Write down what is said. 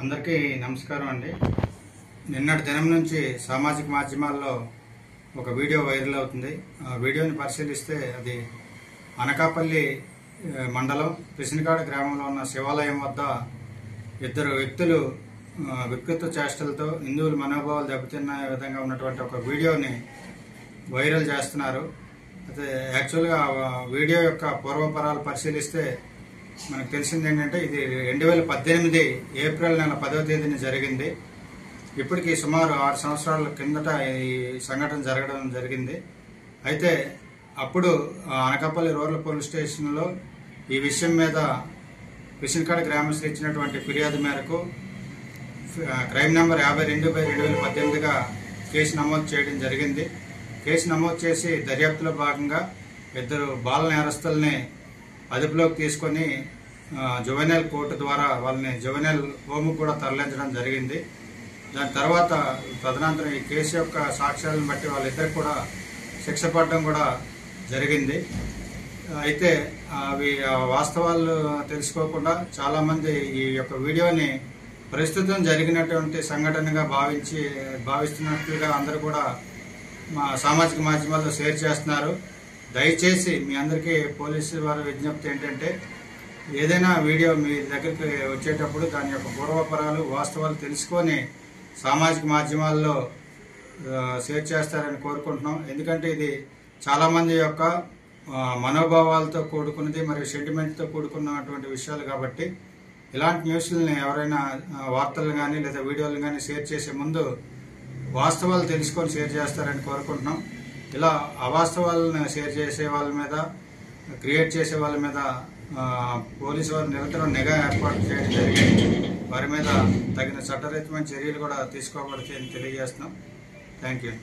అందరికీ నమస్కారం అండి. నిన్నటి దినం నుంచి సామాజిక మాధ్యమాల్లో ఒక వీడియో వైరల్ అవుతుంది. ఆ వీడియోని పరిశీలిస్తే అది అనకాపల్లి మండలం పిసినకాడ గ్రామంలో ఉన్న శివాలయం వద్ద ఇద్దరు వ్యక్తులు వికృత చేష్టలతో హిందువుల మనోభావాలు దెబ్బతిన్న విధంగా ఉన్నటువంటి ఒక వీడియోని వైరల్ చేస్తున్నారు. అయితే యాక్చువల్గా వీడియో యొక్క పూర్వపరాలు పరిశీలిస్తే మనకు తెలిసింది ఏంటంటే ఇది 2018 ఏప్రిల్ నెల 10వ తేదీన జరిగింది. ఇప్పటికి సుమారు 6 సంవత్సరాల కిందట ఈ సంఘటన జరగడం జరిగింది. అయితే అప్పుడు అనకాపల్లి రూరల్ పోలీస్ స్టేషన్లో ఈ విషయం మీద పిసినకాడ గ్రామస్తులు ఇచ్చినటువంటి ఫిర్యాదు మేరకు క్రైమ్ నెంబర్ 52/2018గా కేసు నమోదు చేయడం జరిగింది. కేసు నమోదు చేసి దర్యాప్తులో భాగంగా ఇద్దరు బాల నేరస్తుల్ని అదుపులోకి తీసుకొని జువెనైల్ కోర్టు ద్వారా వాళ్ళని జువెనైల్ హోమ్ కూడా తరలించడం జరిగింది. దాని తర్వాత తదనంతరం ఈ కేసు యొక్క సాక్ష్యాలను బట్టి వాళ్ళిద్దరికి కూడా శిక్ష పడడం కూడా జరిగింది. అయితే అవి వాస్తవాలు తెలుసుకోకుండా చాలామంది ఈ యొక్క వీడియోని ప్రస్తుతం జరిగినటువంటి సంఘటనగా భావిస్తున్నట్లుగా అందరూ కూడా మా సామాజిక మాధ్యమాల్లో షేర్ చేస్తున్నారు. దయచేసి మీ అందరికీ పోలీసు వారి విజ్ఞప్తి ఏంటంటే ఏదైనా వీడియో మీ దగ్గరికి వచ్చేటప్పుడు దాని యొక్క పూర్వపరాలు వాస్తవాలు తెలుసుకొని సామాజిక మాధ్యమాల్లో షేర్ చేస్తారని కోరుకుంటున్నాం. ఎందుకంటే ఇది చాలామంది యొక్క మనోభావాలతో కూడుకున్నది మరియు సెంటిమెంట్తో కూడుకున్నటువంటి విషయాలు కాబట్టి ఇలాంటి న్యూస్లని ఎవరైనా వార్తలు కానీ లేదా వీడియోలు కానీ షేర్ చేసే ముందు వాస్తవాలు తెలుసుకొని షేర్ చేస్తారని కోరుకుంటున్నాం. ఇలా అవాస్తవాలను షేర్ చేసే వాళ్ళ మీద క్రియేట్ చేసే వాళ్ళ మీద పోలీసు వారు నిరంతరం నిఘా ఏర్పాటు చేయడం జరిగింది. వారి మీద తగిన చట్టరీత్యమైన చర్యలు కూడా తీసుకోబడతాయని తెలియజేస్తున్నాం. Thank you.